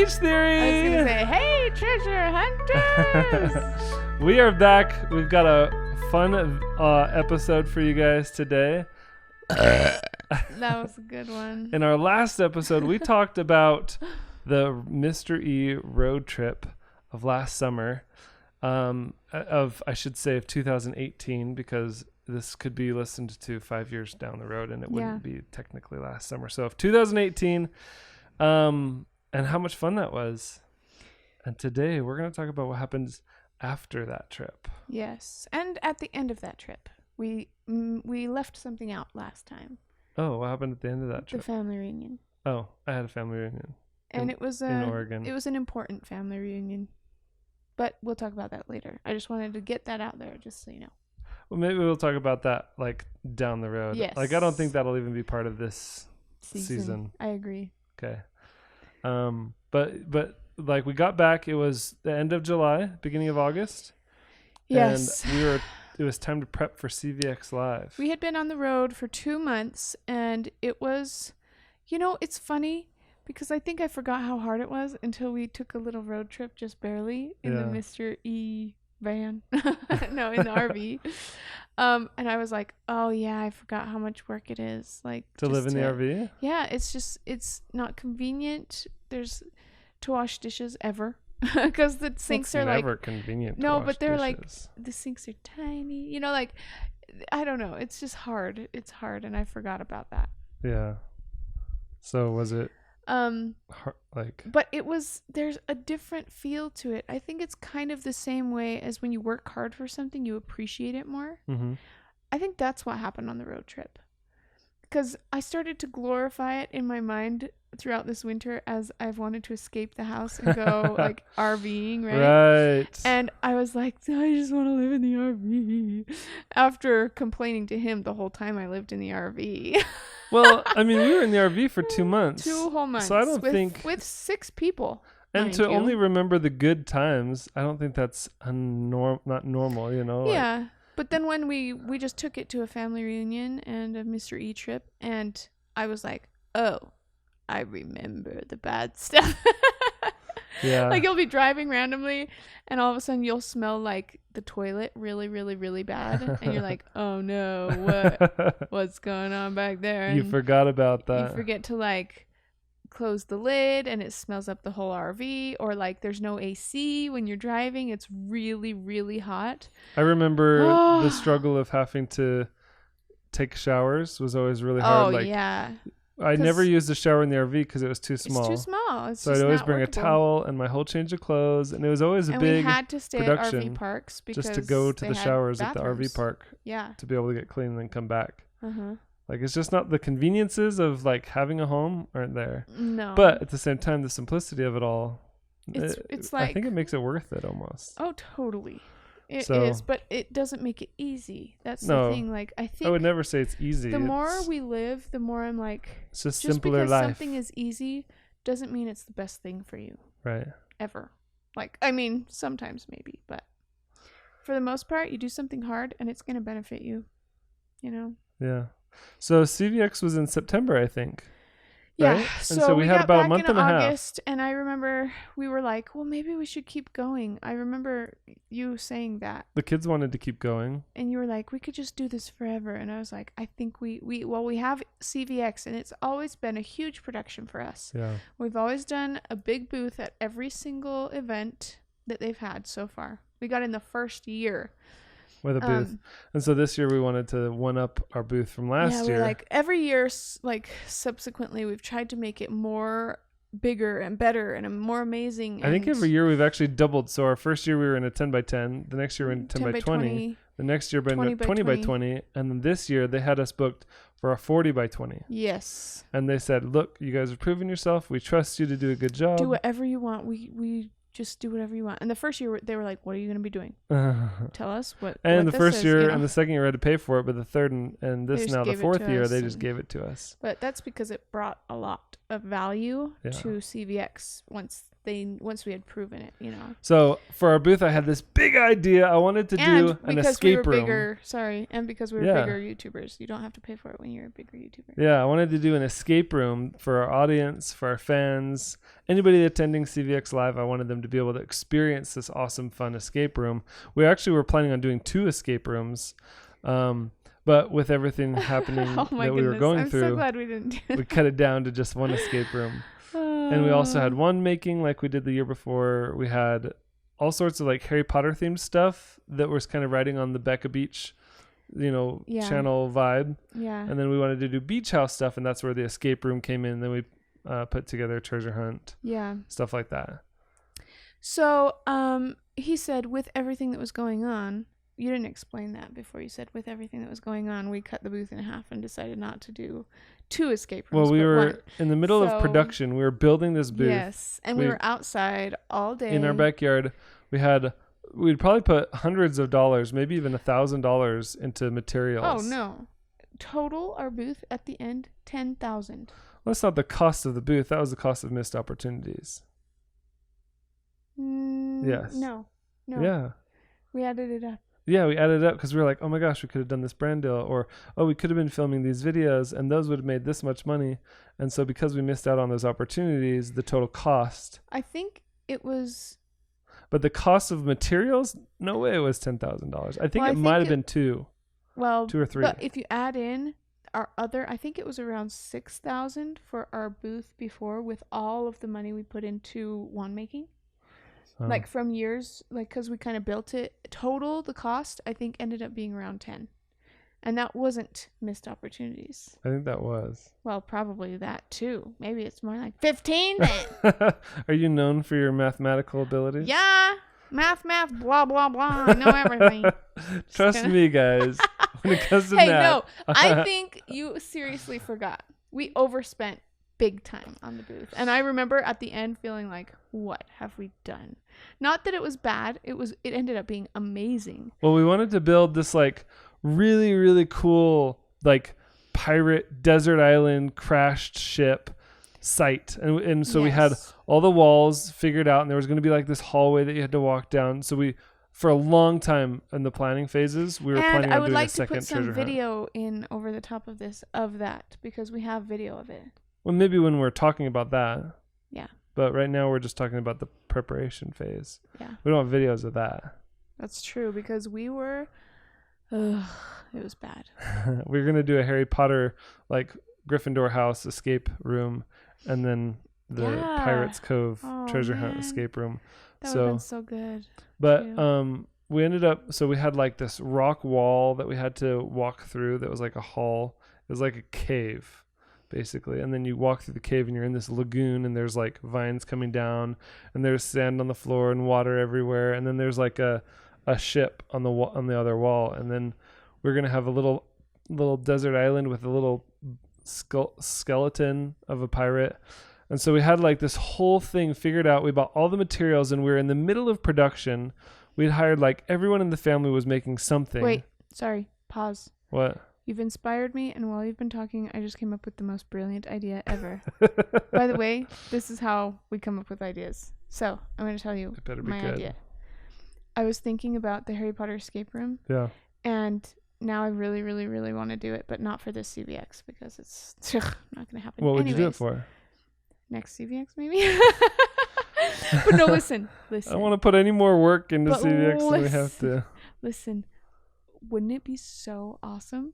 Beach Theory. I was going to say, hey, treasure hunters. We are back. We've got a fun episode for you guys today. That was a good one. In our last episode, we talked about the Mr. E road trip of last summer, of 2018, because this could be listened to 5 years down the road and it wouldn't be technically last summer. So of 2018, and how much fun that was. And today we're going to talk about what happens after that trip. Yes. And at the end of that trip, we left something out last time. Oh, what happened at the end of that trip? The family reunion. Oh, I had a family reunion. And it was in Oregon. It was an important family reunion. But we'll talk about that later. I just wanted to get that out there just so you know. Well, maybe we'll talk about that like down the road. Yes. Like I don't think that'll even be part of this season. I agree. Okay. But like we got back, it was the end of July, beginning of August. Yes. And it was time to prep for CVX Live. We had been on the road for 2 months, and it was, it's funny because I think I forgot how hard it was until we took a little road trip, just barely, in the Mr. E van. No, in the RV. And I was like, oh yeah, I forgot how much work it is. Like to live in the RV? Yeah, it's not convenient. There's to wash dishes ever. Because the sinks are like never convenient. No, to wash but they're dishes. like the sinks are tiny. Like I don't know. It's just hard. It's hard, and I forgot about that. Yeah. So was it But it was. There's a different feel to it. I think it's kind of the same way as when you work hard for something, you appreciate it more. Mm-hmm. I think that's what happened on the road trip. Because I started to glorify it in my mind throughout this winter as I've wanted to escape the house and go like RVing, right? Right. And I was like, I just want to live in the RV. After complaining to him the whole time I lived in the RV. Well, I mean, we were in the RV for 2 months. 2 whole months. So I don't think... With 6 people. And to only remember the good times, I don't think that's not normal, Yeah. Like, but then when we just took it to a family reunion and a Mr. E trip, and I was like, oh, I remember the bad stuff. Yeah. Like you'll be driving randomly and all of a sudden you'll smell like the toilet really, really, really bad. And you're like, oh no, what's going on back there? And you forgot about that. You forget to like close the lid and it smells up the whole RV, or like there's no AC when you're driving. It's really, really hot. I remember the struggle of having to take showers was always really hard. Oh, yeah. I never used a shower in the RV because it was too small. It's too small. So I'd always bring a towel and my whole change of clothes, and it was always a big we had to stay production at RV parks because just to go to the showers at the RV park. Yeah. To be able to get clean and then come back. Uh-huh. Like it's just not the conveniences of like having a home aren't there. No. But at the same time, the simplicity of it all. It's like, I think it makes it worth it almost. Oh, totally. It is, but it doesn't make it easy. That's the thing. Like I think I would never say it's easy. The more we live, the more I'm like, it's just simpler because life. Something is easy doesn't mean it's the best thing for you. Right. Ever. Like, I mean, sometimes maybe, but for the most part, you do something hard and it's going to benefit you, Yeah. So CVX was in September, I think. Yeah. Right? So we had about a month and a half. August, and I remember we were like, well, maybe we should keep going. I remember you saying that. The kids wanted to keep going. And you were like, we could just do this forever. And I was like, I think we have CVX, and it's always been a huge production for us. Yeah. We've always done a big booth at every single event that they've had so far. We got in the first year. With a booth. And so this year we wanted to one up our booth from last year. Yeah, like every year, like subsequently, we've tried to make it more bigger and better and more amazing. I think every year we've actually doubled. So our first year we were in a 10x10. The next year we were in 10x20. The next year we were in a 20x20. And then this year they had us booked for a 40x20. Yes. And they said, look, you guys are proving yourself. We trust you to do a good job. Do whatever you want. We just do whatever you want. And the first year they were like, what are you going to be doing? Tell us what. And what the first is, year and the second year we had to pay for it, but the third and this now the fourth year they just gave it to us. But that's because it brought a lot of value to CVX once we had proven it, So for our booth, I had this big idea. I wanted to do an escape room. And because we were bigger YouTubers, you don't have to pay for it when you're a bigger YouTuber. Yeah, I wanted to do an escape room for our audience, for our fans, anybody attending CVX Live. I wanted them to be able to experience this awesome, fun escape room. We actually were planning on doing 2 escape rooms, but with everything happening we were going through, I'm so glad we didn't do we cut it down to just 1 escape room. And we also had one making like we did the year before. We had all sorts of like Harry Potter themed stuff that was kind of riding on the Becca Beach, channel vibe. Yeah. And then we wanted to do beach house stuff, and that's where the escape room came in. Then we put together a treasure hunt. Yeah. Stuff like that. So he said with everything that was going on, you didn't explain that before. You said with everything that was going on, we cut the booth in half and decided not to do 2 escape rooms. Well, we were in the middle of production. We were building this booth. Yes, and we were outside all day. In our backyard. We'd probably put hundreds of dollars, maybe even $1,000 into materials. Oh, no. Total, our booth at the end, $10,000. Well, that's not the cost of the booth. That was the cost of missed opportunities. Yes. No. Yeah. We added it up. Yeah, we added it up because we were like, oh my gosh, we could have done this brand deal, or we could have been filming these videos and those would have made this much money. And so because we missed out on those opportunities, the total cost. I think it was. But the cost of materials, no way it was $10,000. I think it might have been 2. Well, 2 or 3. But if you add in our other, I think it was around $6,000 for our booth before with all of the money we put into wand making. Like from years, like because we kind of built it. Total, the cost, I think, ended up being around 10. And that wasn't missed opportunities. I think that was. Well, probably that too. Maybe it's more like 15 then. Are you known for your mathematical abilities? Yeah. Math, blah, blah, blah. I know everything. Trust me, guys. When it comes to math. no. I think you seriously forgot. We overspent big time on the booth. And I remember at the end feeling like, what have we done? Not that it was bad. It ended up being amazing. Well, we wanted to build this like really, really cool like pirate desert island crashed ship site. And so we had all the walls figured out, and there was going to be like this hallway that you had to walk down. So we, for a long time in the planning phases, we were planning on doing a second treasure hunt. I would like to put some video in over the top of this, of that, because we have video of it. Well, maybe when we're talking about that. Yeah. But right now we're just talking about the preparation phase. Yeah. We don't have videos of that. That's true, because we were, it was bad. We're going to do a Harry Potter, like Gryffindor house escape room, and then the Pirates Cove treasure hunt escape room. That would have been so good. But we ended up, so we had like this rock wall that we had to walk through that was like a hall. It was like a cave, basically. And then you walk through the cave and you're in this lagoon, and there's like vines coming down, and there's sand on the floor and water everywhere. And then there's like a ship on the other wall. And then we're going to have a little desert island with a little skeleton of a pirate. And so we had like this whole thing figured out. We bought all the materials, and we were in the middle of production. We'd hired like everyone in the family was making something. Wait, sorry, pause. What? You've inspired me, and while you've been talking, I just came up with the most brilliant idea ever. By the way, this is how we come up with ideas. So I'm going to tell you my idea. I was thinking about the Harry Potter escape room. Yeah. And now I really, really, really want to do it, but not for this CVX because it's not going to happen. What would you do it for? Next CVX, maybe. But no, listen. I don't want to put any more work into CVX than we have to. Listen, wouldn't it be so awesome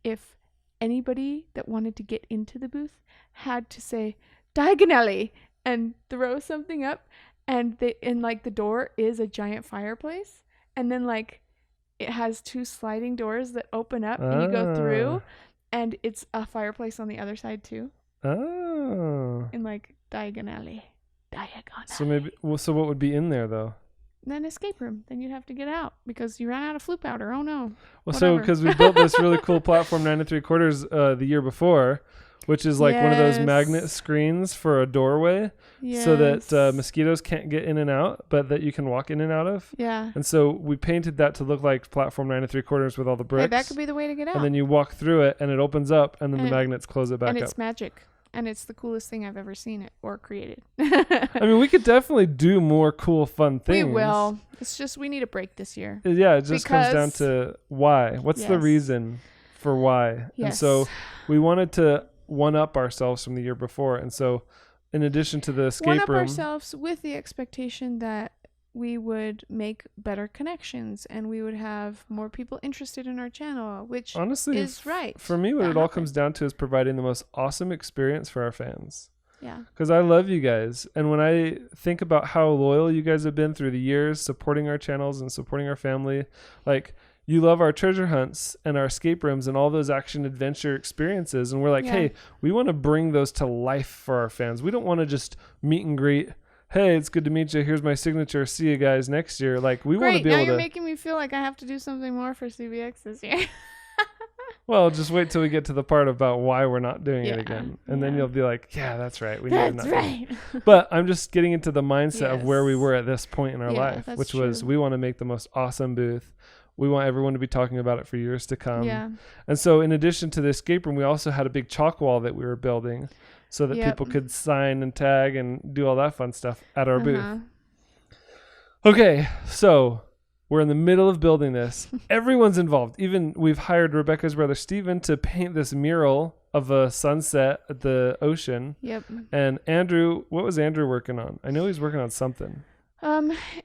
if anybody that wanted to get into the booth had to say diagonally and throw something up, and like the door is a giant fireplace, and then like it has 2 sliding doors that open up and you go through, and it's a fireplace on the other side too. Oh. And like diagonally. So what would be in there though? Then escape room. Then you'd have to get out because you ran out of flue powder. Oh no. Well, so because we built this really cool platform 9 3/4 the year before, which is like one of those magnet screens for a doorway, so that mosquitoes can't get in and out, but that you can walk in and out of. Yeah. And so we painted that to look like platform 9 3/4 with all the bricks. Hey, that could be the way to get out. And then you walk through it, and it opens up, and then the magnets close it back up. And it's magic. and it's the coolest thing I've ever seen it or created. I mean, we could definitely do more cool, fun things. We will. It's just we need a break this year. Yeah, it just comes down to why. What's the reason for why? Yes. And so we wanted to one-up ourselves from the year before. And so in addition to the escape room... One-up ourselves with the expectation that we would make better connections and we would have more people interested in our channel, which honestly is right. For me, what it all comes down to is providing the most awesome experience for our fans. Yeah. Because I love you guys. And when I think about how loyal you guys have been through the years, supporting our channels and supporting our family, like you love our treasure hunts and our escape rooms and all those action adventure experiences. And we're like, hey, we want to bring those to life for our fans. We don't want to just meet and greet. Hey, it's good to meet you. Here's my signature. See you guys next year. Like we want to be able to. Now you're making me feel like I have to do something more for CBX this year. Well, just wait till we get to the part about why we're not doing it again. And then you'll be like, yeah, that's right. We need to not do it. But I'm just getting into the mindset of where we were at this point in our life, which was we want to make the most awesome booth. We want everyone to be talking about it for years to come. Yeah. And so in addition to the escape room, we also had a big chalk wall that we were building so that people could sign and tag and do all that fun stuff at our booth. Okay, so we're in the middle of building this. Everyone's involved. Even we've hired Rebecca's brother Steven to paint this mural of a sunset at the ocean. Yep. And Andrew, what was Andrew working on? I know he's working on something.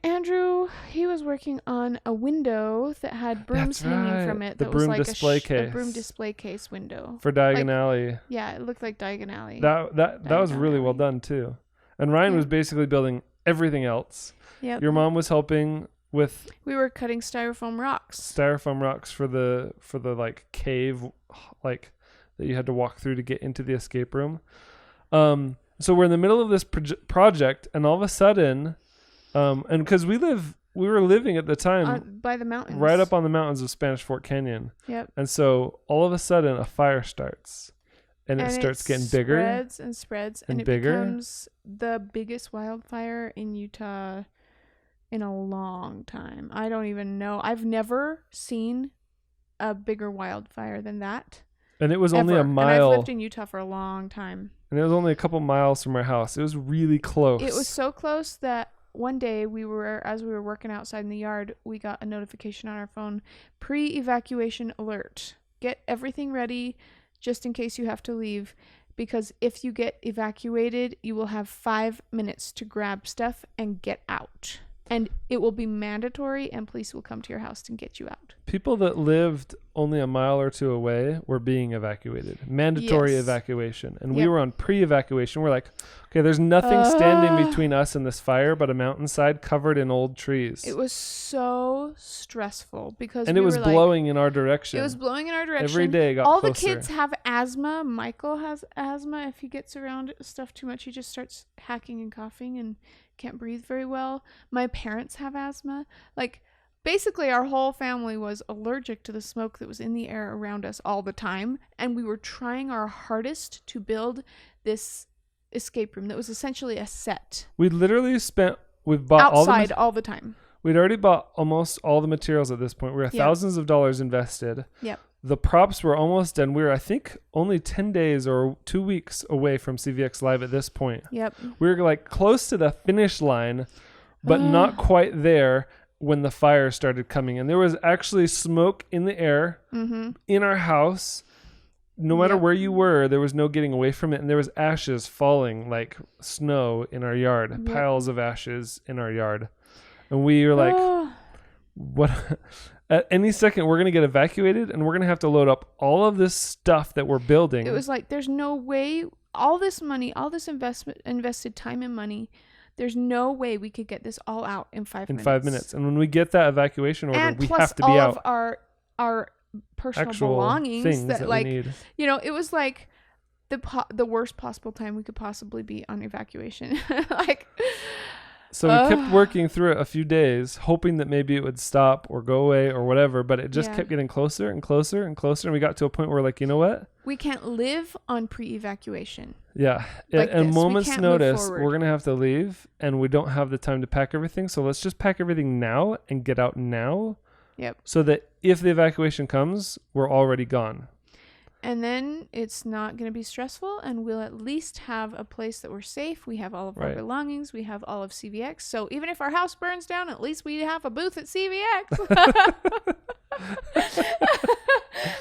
Andrew, he was working on a window that had brooms hanging from it. That was like a broom display case window for Diagon Alley. Yeah, it looked like Diagon Alley. That was really well done too. And Ryan was basically building everything else. Yep. Your mom was helping with. We were cutting styrofoam rocks. For the like cave, like that you had to walk through to get into the escape room. So we're in the middle of this project, and all of a sudden. And because we were living at the time by the mountains, right up on the mountains of Spanish Fork Canyon. Yep. And so all of a sudden a fire starts, and it starts getting bigger, spreads, and it becomes the biggest wildfire in Utah in a long time. I don't even know. I've never seen a bigger wildfire than that. And it was only a mile. And I've lived in Utah for a long time. And it was only a couple miles from our house. It was really close. It was so close that one day as we were working outside in the yard, we got a notification on our phone, pre-evacuation alert. Get everything ready just in case you have to leave, because if you get evacuated, you will have 5 minutes to grab stuff and get out. And it will be mandatory, and police will come to your house and get you out. People that lived only a mile or two away were being evacuated. Mandatory evacuation. And we were on pre-evacuation. We're like, okay, there's nothing standing between us and this fire but a mountainside covered in old trees. It was so stressful because it was blowing in our direction. It was blowing in our direction. Every day got all closer. The kids have asthma. Michael has asthma. If he gets around stuff too much, he just starts hacking and coughing and can't breathe very well. My parents have asthma. Like, basically our whole family was allergic to the smoke that was in the air around us all the time, and we were trying our hardest to build this escape room that was essentially a set. We've bought outside all the time. We'd already bought almost all the materials at this point. We were thousands of dollars invested. Yep. The props were almost done. We were, I think, only 10 days or 2 weeks away from CVX Live at this point. Yep. We were like close to the finish line, but not quite there when the fire started coming. And there was actually smoke in the air in our house. No matter where you were, there was no getting away from it. And there was ashes falling like snow in our yard, piles of ashes in our yard. And we were like, what? At any second, we're going to get evacuated, and we're going to have to load up all of this stuff that we're building. It was like, there's no way, all this money, all this invested time and money, there's no way we could get this all out in 5 minutes. In 5 minutes. And when we get that evacuation order, we have to be all out. Of our personal actual belongings that like, we need. You know, it was like the worst possible time we could possibly be on evacuation. Like... So we kept working through it a few days, hoping that maybe it would stop or go away or whatever, but it just kept getting closer and closer and closer, and we got to a point where we're like, you know what? We can't live on pre-evacuation. Yeah. Like at a moment's notice, we're going to have to leave, and we don't have the time to pack everything, so let's just pack everything now and get out now. Yep. So that if the evacuation comes, we're already gone. And then it's not going to be stressful, and we'll at least have a place that we're safe. We have all of our belongings. We have all of CVX. So even if our house burns down, at least we have a booth at CVX.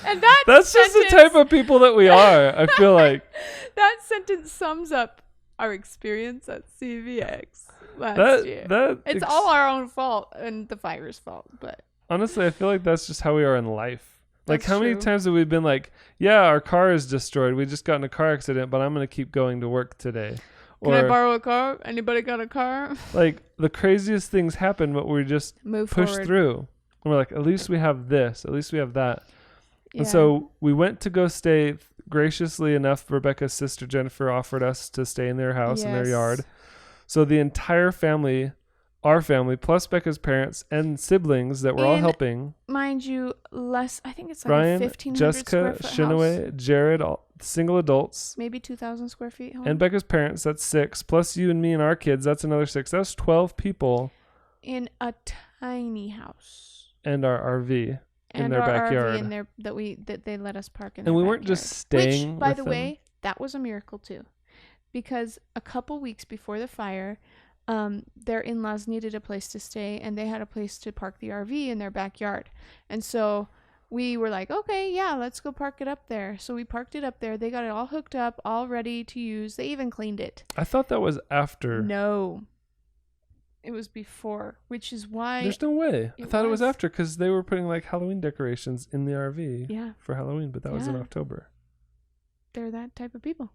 And that's just the type of people that we are, I feel like. That sentence sums up our experience at CVX last year. It's all our own fault and the fire's fault. But honestly, I feel like that's just how we are in life. Like, how many times have we been like, yeah, our car is destroyed. We just got in a car accident, but I'm going to keep going to work today. Can I borrow a car? Anybody got a car? Like, the craziest things happen, but we just push through. And we're like, at least we have this. At least we have that. Yeah. And so we went to go stay. Graciously enough, Rebecca's sister Jennifer offered us to stay in their house, in their yard. So the entire family, our family, plus Becca's parents and siblings that were all helping. Mind you, I think it's like Brian, 1,500 Jessica, square foot Shinaway, house. Jared, all single adults. Maybe 2,000 square feet home. And Becca's parents, that's 6. Plus you and me and our kids, that's another 6. That's 12 people. In a tiny house. And our RV. In their backyard. RV in there that they let us park in. And we weren't just staying. Which, by the way, that was a miracle too, because a couple weeks before the fire, their in-laws needed a place to stay, and they had a place to park the RV in their backyard, and so we were like, okay, yeah, let's go park it up there. So we parked it up there. They got it all hooked up, all ready to use. They even cleaned it. I thought that was after. No. It was before, which is why... There's no way. I thought it was after, because they were putting like Halloween decorations in the RV for Halloween, but that was in October. They're that type of people.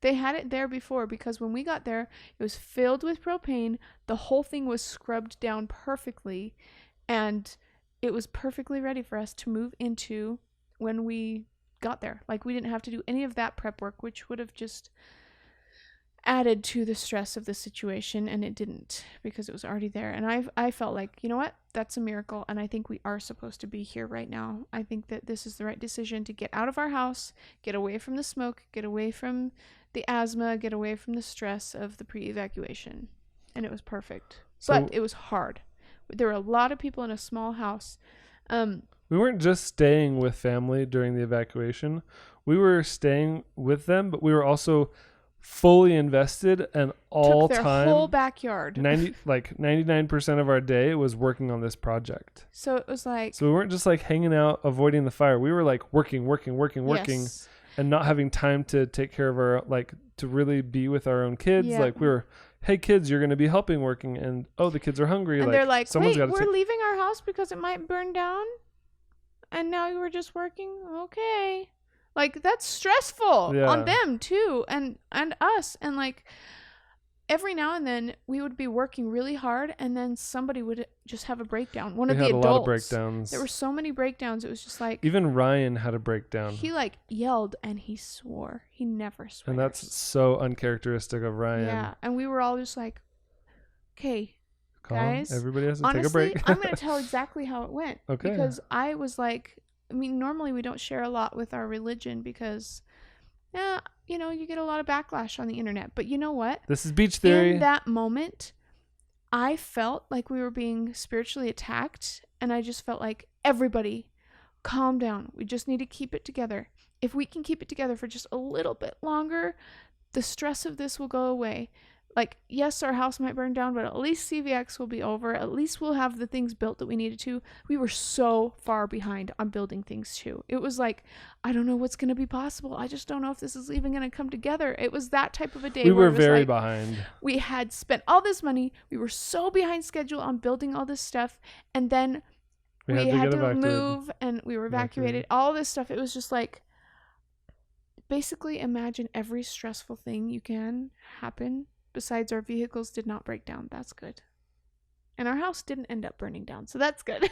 They had it there before, because when we got there, it was filled with propane. The whole thing was scrubbed down perfectly, and it was perfectly ready for us to move into when we got there. Like, we didn't have to do any of that prep work, which would have just added to the stress of the situation, and it didn't, because it was already there. And I felt like, you know what, that's a miracle, and I think we are supposed to be here right now. I think that this is the right decision to get out of our house, get away from the smoke, get away from the asthma, get away from the stress of the pre-evacuation. And it was perfect. But it was hard. There were a lot of people in a small house. We weren't just staying with family during the evacuation. We were staying with them, but we were also fully invested, and all took their time whole backyard. 99% of our day was working on this project. So it was like, so we weren't just like hanging out avoiding the fire. We were like working yes. and not having time to take care of our, like, to really be with our own kids. Like, we were, hey kids, you're going to be helping working, and the kids are hungry, and they're like, wait, we're leaving our house because it might burn down, and now you were just working. Okay. Like, that's stressful on them too, and us. And like, every now and then we would be working really hard, and then somebody would just have a breakdown. One of the adults. A lot of breakdowns. There were so many breakdowns. It was just like, even Ryan had a breakdown. He like yelled and he swore. He never swears. And that's so uncharacteristic of Ryan. Yeah, and we were all just like, okay, guys, everybody has to take a break. I'm going to tell exactly how it went. Okay. Because I was like, I mean, normally we don't share a lot with our religion because, you know, you get a lot of backlash on the internet. But you know what? This is beach theory. In that moment, I felt like we were being spiritually attacked. And I just felt like, everybody, calm down. We just need to keep it together. If we can keep it together for just a little bit longer, the stress of this will go away. Like, yes, our house might burn down, but at least CVX will be over. At least we'll have the things built that we needed to. We were so far behind on building things too. It was like, I don't know what's going to be possible. I just don't know if this is even going to come together. It was that type of a day. We were very behind. We had spent all this money. We were so behind schedule on building all this stuff. And then we had to move, and we were evacuated. All this stuff. It was just like, basically imagine every stressful thing you can happen. Besides, our vehicles did not break down. That's good. And our house didn't end up burning down. So that's good.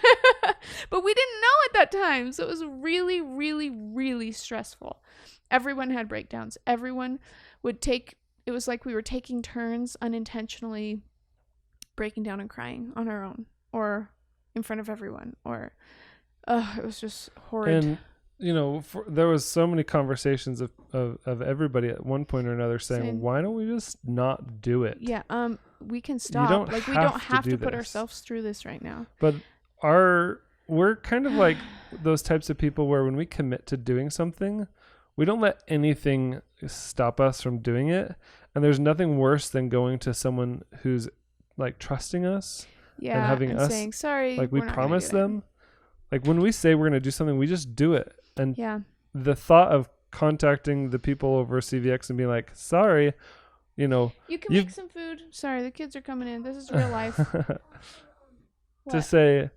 But we didn't know at that time. So it was really, really, really stressful. Everyone had breakdowns. Everyone would it was like we were taking turns unintentionally breaking down and crying on our own, or in front of everyone, or it was just horrid. And you know, there was so many conversations of everybody at one point or another saying, why don't we just not do it? Yeah, we can stop. We don't have to put ourselves through this right now. But we're kind of like those types of people where when we commit to doing something, we don't let anything stop us from doing it. And there's nothing worse than going to someone who's like trusting us and having us saying, sorry, like we promise them. Like when we say we're going to do something, we just do it. And the thought of contacting the people over CVX and being like, sorry, you can make some food. Sorry, the kids are coming in. This is real life. To say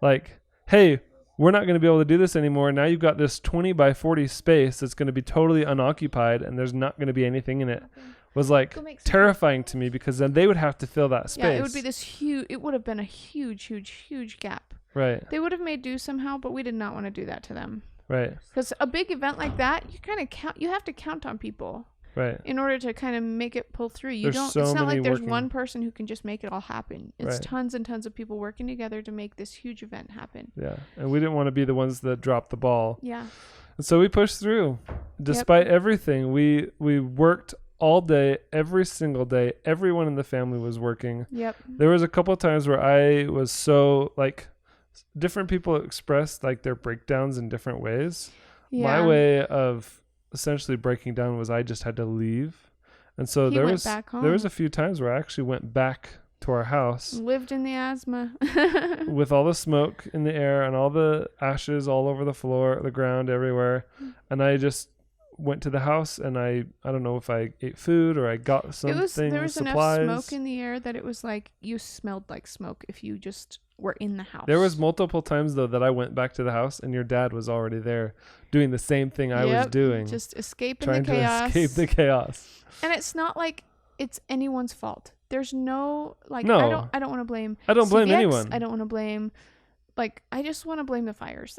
like, hey, we're not going to be able to do this anymore. Now you've got this 20 by 40 space that's going to be totally unoccupied and there's not going to be anything in it. Was like terrifying to me because then they would have to fill that space. Yeah, it would be it would have been a huge gap. Right. They would have made do somehow, but we did not want to do that to them. Right. Because a big event like that, you have to count on people. Right. In order to kind of make it pull through. It's not like there's one person who can just make it all happen. It's tons and tons of people working together to make this huge event happen. Yeah. And we didn't want to be the ones that dropped the ball. Yeah. And so we pushed through. Despite everything, we worked all day, every single day. Everyone in the family was working. Yep. There was a couple of times where I was so like different people expressed like their breakdowns in different ways. Yeah. My way of essentially breaking down was I just had to leave. And so there was a few times where I actually went back to our house. Lived in the asthma. With all the smoke in the air and all the ashes all over the floor, the ground, everywhere. And I just went to the house and I don't know if I ate food or I got something. There was supplies. Enough smoke in the air that it was like you smelled like smoke if you just were in the house. There was multiple times though that I went back to the house and your dad was already there doing the same thing I was doing. Just escaping the chaos. Trying to escape the chaos. And it's not like it's anyone's fault. There's no like I don't want to blame. I don't blame anyone. I don't want to blame. Like I just want to blame the fires.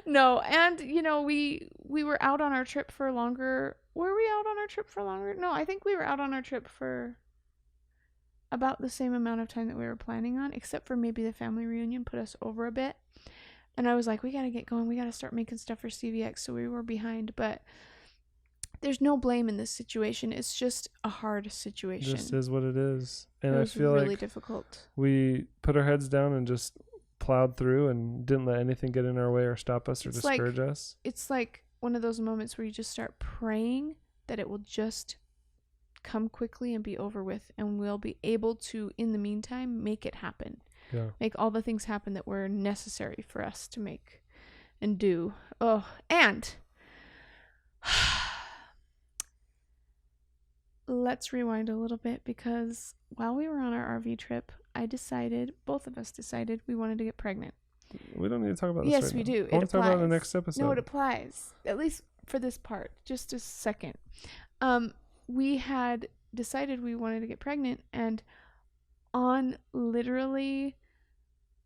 No, and we were out on our trip for longer. Were we out on our trip for longer? No, I think we were out on our trip for about the same amount of time that we were planning on, except for maybe the family reunion put us over a bit. And I was like, we got to get going. We got to start making stuff for CVX. So we were behind, but there's no blame in this situation. It's just a hard situation. This is what it is. And I feel really difficult. We put our heads down and just plowed through and didn't let anything get in our way or stop us or discourage us. It's like one of those moments where you just start praying that it will just come quickly and be over with, and we'll be able to, in the meantime, make it happen. Yeah. Make all the things happen that were necessary for us to make and do. Oh, and let's rewind a little bit, because while we were on our RV trip, both of us decided we wanted to get pregnant. We don't need to talk about this. Yes, right we now. do. I want to talk about it in the next episode. No, it applies. At least for this part. Just a second. We had decided we wanted to get pregnant, and on literally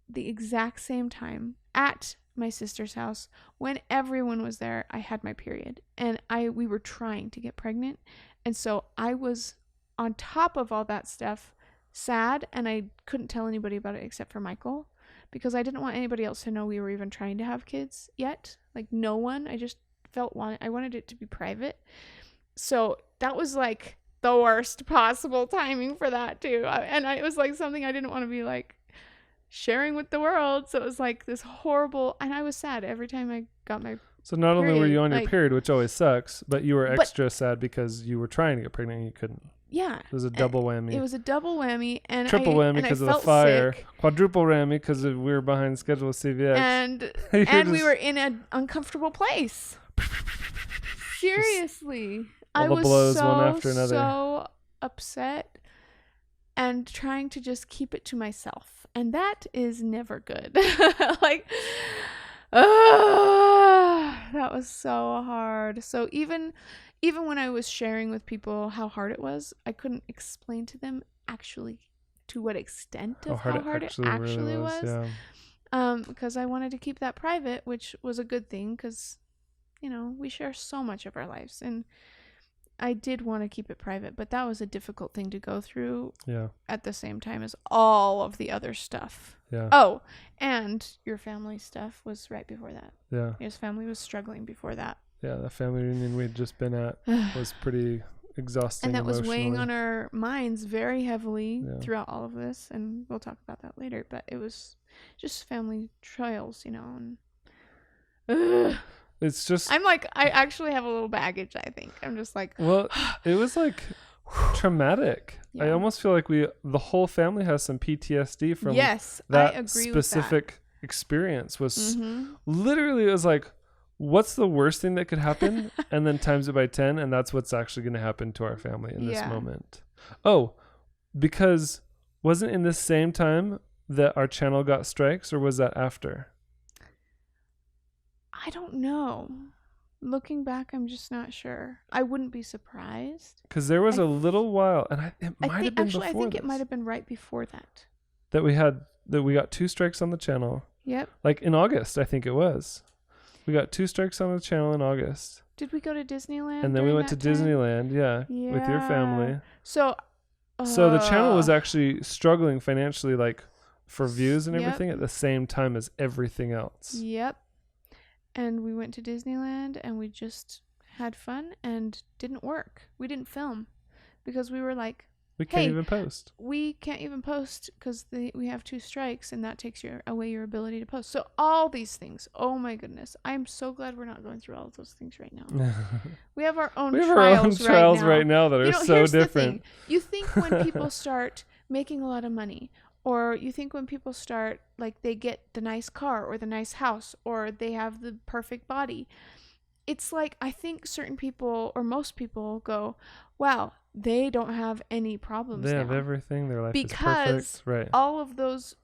the exact same time at my sister's house, when everyone was there, I had my period, and we were trying to get pregnant. And so I was on top of all that stuff, sad, and I couldn't tell anybody about it except for Michael, because I didn't want anybody else to know we were even trying to have kids yet. Like no one. I just I wanted it to be private. So that was like the worst possible timing for that too. And it was like something I didn't want to be like sharing with the world. So it was like this horrible, and I was sad every time I got my So not period, only were you on your period, which always sucks, but you were extra sad because you were trying to get pregnant and you couldn't. Yeah. It was a double whammy. It was a double whammy. And triple whammy because of the fire. Sick. Quadruple whammy because we were behind schedule with CVX. And we were in an uncomfortable place. Seriously. I was one after another. So upset and trying to just keep it to myself. And that is never good. That was so hard. So even when I was sharing with people how hard it was, I couldn't explain to them actually to what extent of how hard it actually really was. Yeah. Because I wanted to keep that private, which was a good thing because, we share so much of our lives, and I did want to keep it private, but that was a difficult thing to go through. Yeah. At the same time as all of the other stuff. Yeah. Oh, and your family stuff was right before that. Yeah. His family was struggling before that. Yeah, the family reunion we'd just been at was pretty exhausting. And that was weighing on our minds very heavily throughout all of this, and we'll talk about that later. But it was just family trials, and It's just, I'm like, I actually have a little baggage, I think. I'm just like, well, it was like traumatic. Yeah. I almost feel like the whole family has some PTSD from yes, I that agree specific experience. Was with that. Mm-hmm. literally, it was like, what's the worst thing that could happen? And then times it by 10, and that's what's actually going to happen to our family in this moment. Oh, because wasn't in the same time that our channel got strikes, or was that after? I don't know. Looking back, I'm just not sure. I wouldn't be surprised. Because there was a little while, and it might have been actually, before I think this, it might have been right before that. that we got 2 strikes on the channel. Yep. Like in August, I think it was. We got 2 strikes on the channel in August. Did we go to Disneyland? And then we went to time? Disneyland, with your family. So the channel was actually struggling financially, like for views and everything, Yep. at the same time as everything else. Yep. And we went to Disneyland and we just had fun and didn't work. We didn't film because we were like, We can't even post. We can't even post because we have 2 strikes and that takes away your ability to post. So all these things, oh my goodness. I'm so glad we're not going through all of those things right now. We have our own trials right now that are so here's different. The thing. You think when people start making a lot of money, or you think when people start, like they get the nice car or the nice house or they have the perfect body, it's like I think certain people or most people go, wow, they don't have any problems They now. have everything. Their life is Because perfect. Right. all of those,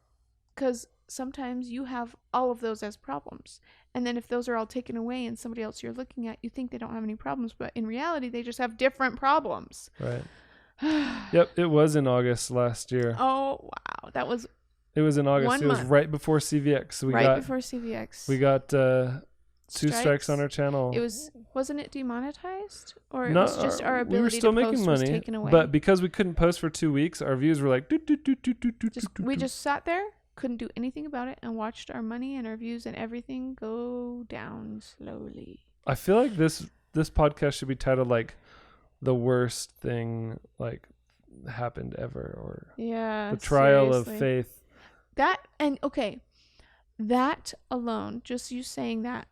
because sometimes you have all of those as problems. And then if those are all taken away and somebody else you're looking at, you think they don't have any problems. But in reality, they just have different problems. Right. Yep. It was in August last year. Oh, wow. It was in August. 1 It was month. right before CVX. So before CVX. We got 2 strikes on our channel. It wasn't it demonetized? Or it No, was just our ability we were still to post making was money, taken away? but because we couldn't post for 2 weeks, our views were like We just sat there, couldn't do anything about it, and watched our money and our views and everything go down slowly. I feel like this podcast should be titled like the worst thing like happened ever, or the trial seriously. of faith. That alone, just you saying that,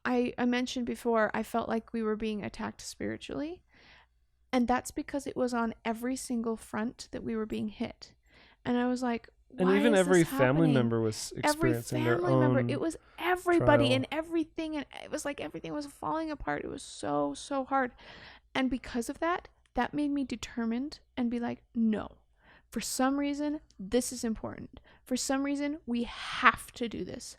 I mentioned before, I felt like we were being attacked spiritually, and that's because it was on every single front that we were being hit, and I was like, and why even is every this family happening? member was experiencing their own. It was everybody trial. and everything, and it was like everything was falling apart. It was so hard, and because of that made me determined and be like, no, for some reason this is important. For some reason we have to do this.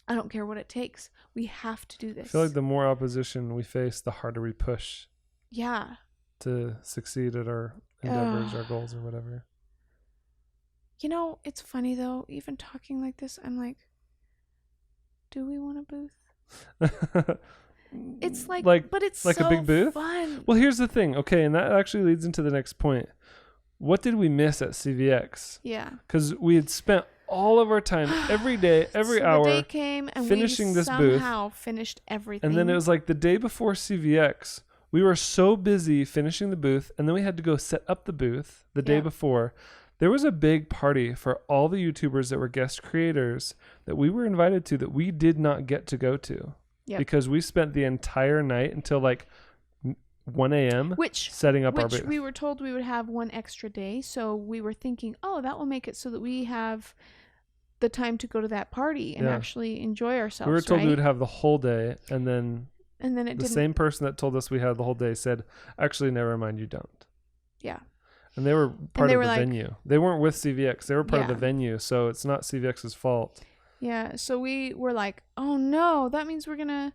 I don't care what it takes. We have to do this. I feel like the more opposition we face, the harder we push. Yeah. To succeed at our endeavors, our goals, or whatever. You know, it's funny though, even talking like this, I'm like, do we want a booth? It's like but it's like so a big booth? Fun. Well, here's the thing. Okay, and that actually leads into the next point. What did we miss at CVX? Yeah. Because we had spent all of our time every day, every hour, the day came and finishing this booth. Somehow finished everything. And then it was like the day before CVX, we were so busy finishing the booth, and then we had to go set up the booth the day before. There was a big party for all the YouTubers that were guest creators that we were invited to that we did not get to go to. Yep. Because we spent the entire night until like 1 a.m. setting up our booth. We were told we would have 1 extra day, so we were thinking, oh, that will make it so that we have the time to go to that party and actually enjoy ourselves. We were told we would have the whole day, and then the same person that told us we had the whole day said, actually, never mind, you don't. Yeah. And they were part of the venue. They weren't with CVX. They were part of the venue, so it's not CVX's fault. Yeah, so we were like, oh no, that means we're gonna,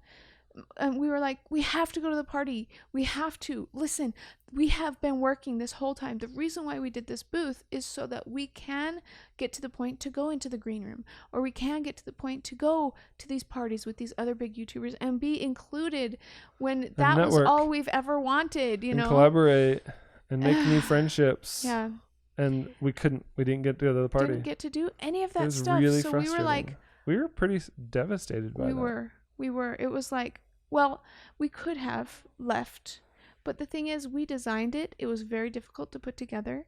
and we were like, we have to go to the party. We have to. Listen, we have been working this whole time. The reason why we did this booth is so that we can get to the point to go into the green room, or we can get to the point to go to these parties with these other big YouTubers and be included when that was all we've ever wanted, you know? Collaborate and make new friendships. Yeah. And we didn't get to go to the party. Didn't get to do any of that was stuff. Really so frustrating. we were like, we were pretty devastated by that. We were. It was like, well, we could have left, but the thing is, we designed it. It was very difficult to put together,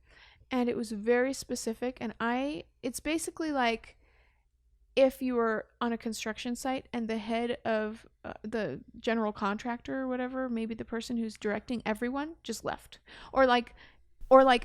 and it was very specific. And it's basically like, if you were on a construction site and the head of the general contractor or whatever, maybe the person who's directing everyone just left, or like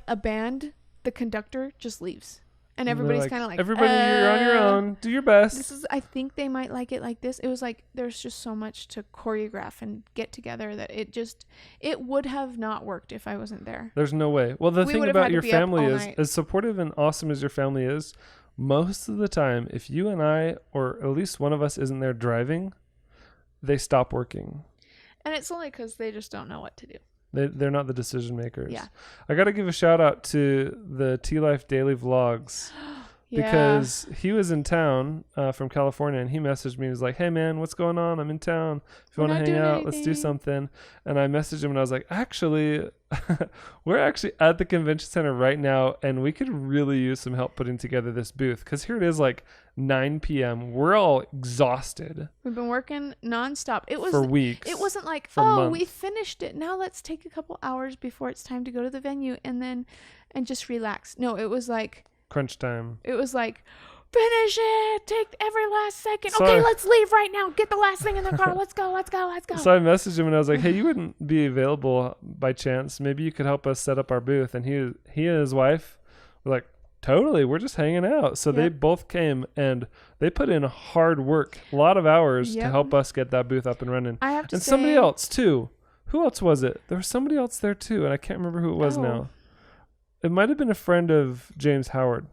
a band, the conductor just leaves. And everybody's kind of like, everybody, you're on your own. Do your best. I think they might like it like this. It was like, there's just so much to choreograph and get together that it would have not worked if I wasn't there. There's no way. Well, the thing about your family is, as supportive and awesome as your family is, most of the time, if you and I, or at least one of us isn't there driving, they stop working. And it's only because they just don't know what to do. They're not the decision makers. Yeah. I got to give a shout out to the T-Life Daily Vlogs because he was in town from California, and he messaged me. He was like, hey, man, what's going on? I'm in town. If you want to hang out, let's do something. And I messaged him, and I was like, actually, we're actually at the convention center right now, and we could really use some help putting together this booth because here it is like 9 p.m. We're all exhausted. We've been working nonstop. It was for weeks. It wasn't like, we finished it. Now let's take a couple hours before it's time to go to the venue and just relax. No, it was like crunch time. It was like, finish it. Take every last second. Okay, let's leave right now. Get the last thing in the car. Let's go. So I messaged him and I was like, hey, you wouldn't be available by chance? Maybe you could help us set up our booth. And he and his wife were like, totally, we're just hanging out. So they both came and they put in hard work, a lot of hours to help us get that booth up and running. I have to say, somebody else too. Who else was it? There was somebody else there too, and I can't remember who it was now. It might have been a friend of James Howard.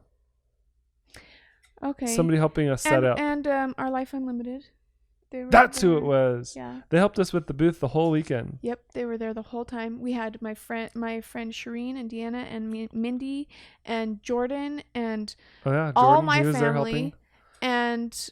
Okay. Somebody helping us set up. And Our Life Unlimited. That's who it was. Yeah. They helped us with the booth the whole weekend. Yep, they were there the whole time. We had my friend Shireen and Deanna and Mindy and Jordan and all my family and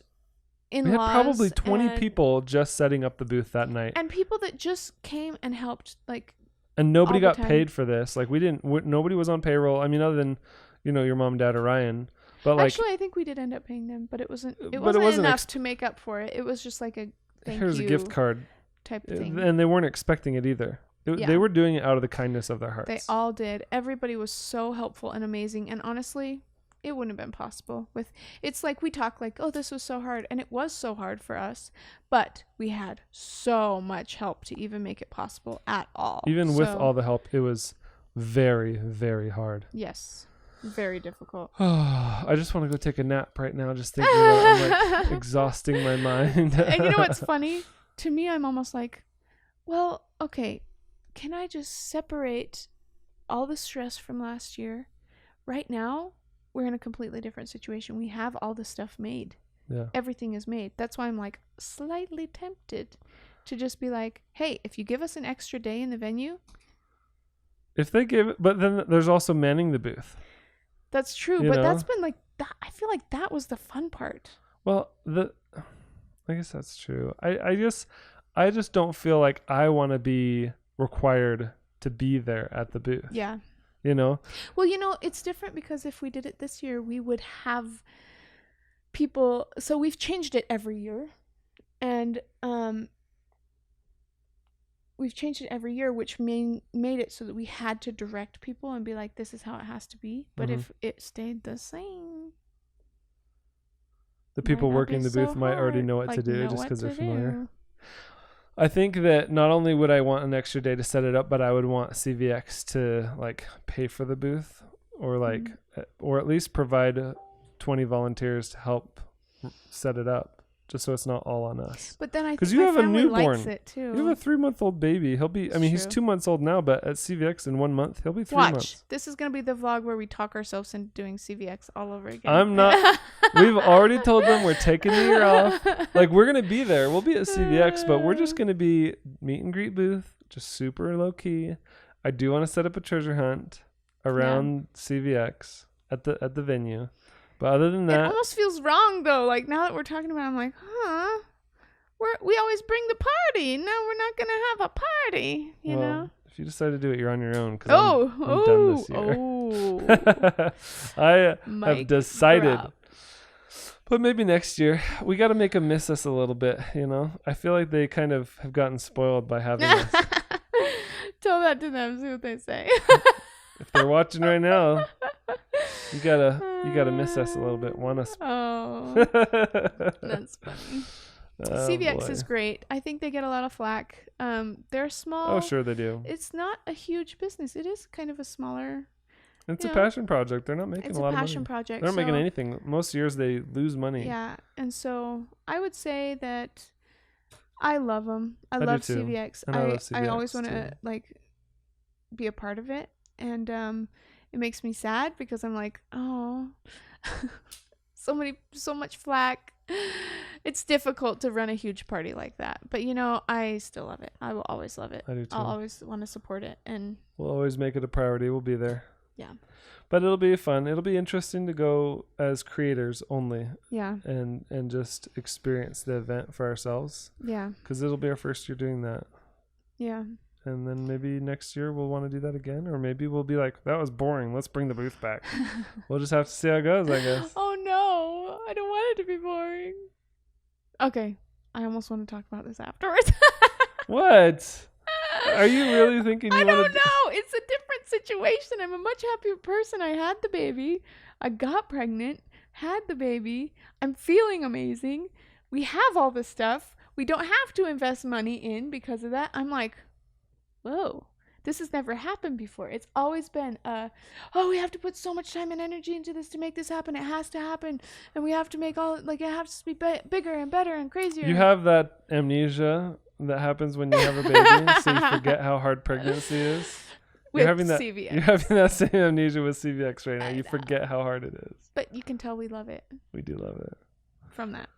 in-laws. We had probably 20 people just setting up the booth that night. And people that just came and helped, like. And nobody got paid for this. Like nobody was on payroll. I mean, other than, your mom, dad, or Ryan. But actually, I think we did end up paying them, but it wasn't enough to make up for it. It was just like a here's a gift card type of thing. And they weren't expecting it either. They were doing it out of the kindness of their hearts. They all did. Everybody was so helpful and amazing. And honestly, it wouldn't have been possible it's like we talk like, oh, this was so hard. And it was so hard for us, but we had so much help to even make it possible at all. Even with all the help, it was very, very hard. Yes. Very difficult. I just want to go take a nap right now, just thinking about it. I'm like exhausting my mind. And you know what's funny? To me, I'm almost like, well, okay, can I just separate all the stress from last year? Right now, we're in a completely different situation. We have all the stuff made. Yeah. Everything is made. That's why I'm like slightly tempted to just be like, hey, if you give us an extra day in the venue. If they give it, but then there's also manning the booth. That's true, but that's been like that. I feel like that was the fun part. Well, I guess that's true. I just don't feel like I want to be required to be there at the booth. Yeah. Well, it's different because if we did it this year, we would have people. So we've changed it every year, and we've changed it every year, which made it so that we had to direct people and be like, this is how it has to be. But if it stayed the same, the people working the booth might already know what to do just because they're familiar. I think that not only would I want an extra day to set it up, but I would want CVX to like pay for the booth or or at least provide 20 volunteers to help set it up. Just so it's not all on us. But then I think you have a newborn. Likes it too. You have a 3-month-old baby. He'll be. He's 2 months old now, but at CVX in 1 month, he'll be 3 months. This is gonna be the vlog where we talk ourselves into doing CVX all over again. I'm not. We've already told them we're taking the year off. Like we're gonna be there. We'll be at CVX, but we're just gonna be meet and greet booth, just super low key. I do want to set up a treasure hunt around CVX at the venue. But other than that, it almost feels wrong though. Like now that we're talking about it, I'm like, we always bring the party. Now we're not gonna have a party, you know. If you decide to do it, you're on your own. I'm done this year. I have decided. But maybe next year we got to make them miss us a little bit. I feel like they kind of have gotten spoiled by having us. Tell that to them. See what they say. If they're watching right now. You gotta miss us a little bit. Want us Oh, that's funny. CVX is great. I think they get a lot of flack. They're small. Oh, sure they do. It's not a huge business. It is kind of a smaller. It's a passion project. They're not making a lot of money. It's a passion project. They're not making anything. Most years they lose money. Yeah, and so I would say that I love them. I love CVX. And I love CVX. I always want to like be a part of it, and it makes me sad because I'm like, oh, so much flack. It's difficult to run a huge party like that, but I still love it. I will always love it. I do too. I'll always want to support it, and we'll always make it a priority. We'll be there. Yeah. But it'll be fun. It'll be interesting to go as creators only. Yeah. And just experience the event for ourselves. Yeah. Because it'll be our first year doing that. Yeah. And then maybe next year we'll want to do that again. Or maybe we'll be like, that was boring. Let's bring the booth back. We'll just have to see how it goes, I guess. Oh, no. I don't want it to be boring. Okay. I almost want to talk about this afterwards. What? Are you really thinking I don't know. It's a different situation. I'm a much happier person. I had the baby. I got pregnant. Had the baby. I'm feeling amazing. We have all this stuff. We don't have to invest money in because of that. I'm like, whoa. This has never happened before. It's always been, we have to put so much time and energy into this to make this happen. It has to happen. And we have to make it has to be bigger and better and crazier. You have that amnesia that happens when you have a baby, so you forget how hard pregnancy is. With you're having CVX. You're having that same amnesia with CVX right now. You forget how hard it is. But you can tell we love it. We do love it. From that.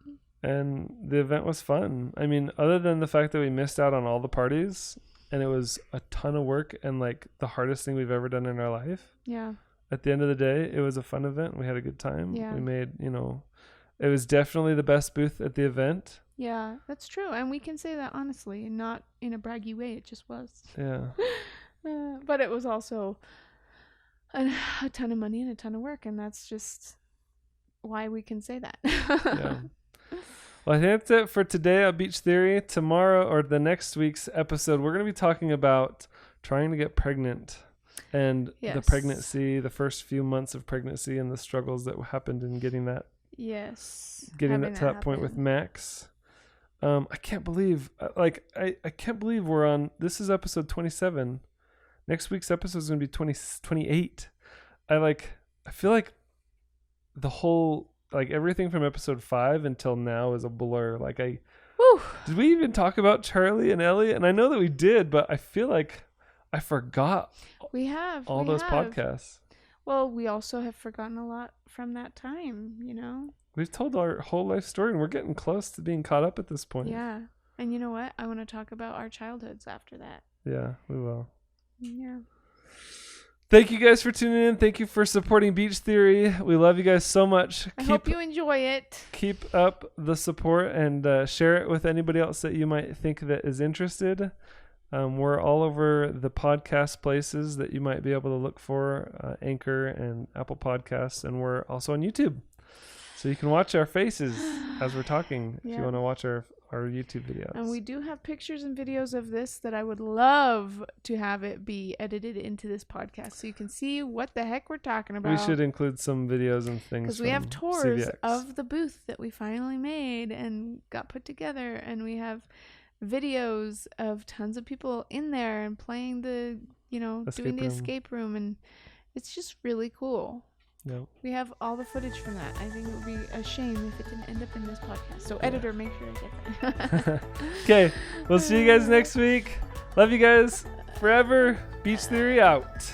And the event was fun. I mean, other than the fact that we missed out on all the parties, and it was a ton of work and like the hardest thing we've ever done in our life. Yeah. At the end of the day, it was a fun event. We had a good time. Yeah. We made, it was definitely the best booth at the event. Yeah, that's true. And we can say that honestly and not in a braggy way. It just was. Yeah. But it was also a ton of money and a ton of work. And that's just why we can say that. Yeah. Well, I think that's it for today on Beach Theory. Tomorrow or the next week's episode, we're going to be talking about trying to get pregnant and the pregnancy, the first few months of pregnancy and the struggles that happened in getting that. Yes. Getting that to that point with Max. I can't believe, I can't believe we're on, this is episode 27. Next week's episode is going to be 28. I feel like the whole, everything from episode 5 until now is a blur. Did we even talk about Charlie and Ellie? And I know that we did, but I feel like I forgot all those podcasts. Well, we also have forgotten a lot from that time, We've told our whole life story, and we're getting close to being caught up at this point. Yeah. And you know what? I want to talk about our childhoods after that. Yeah, we will. Yeah. Thank you guys for tuning in. Thank you for supporting Beach Theory. We love you guys so much. I hope you enjoy it. Keep up the support and share it with anybody else that you might think that is interested. We're all over the podcast places that you might be able to look for, Anchor and Apple Podcasts, and we're also on YouTube. So you can watch our faces as we're talking if you want to watch our YouTube videos. And we do have pictures and videos of this that I would love to have it be edited into this podcast so you can see what the heck we're talking about. We should include some videos and things. Because we have tours CVX. of the booth that we finally made and got put together. And we have videos of tons of people in there and playing the, doing the escape room. And it's just really cool. Yep. We have all the footage from that. I think it would be a shame if it didn't end up in this podcast. So editor, make sure I get that. Okay, we'll see you guys next week. Love you guys forever. Beach Theory out.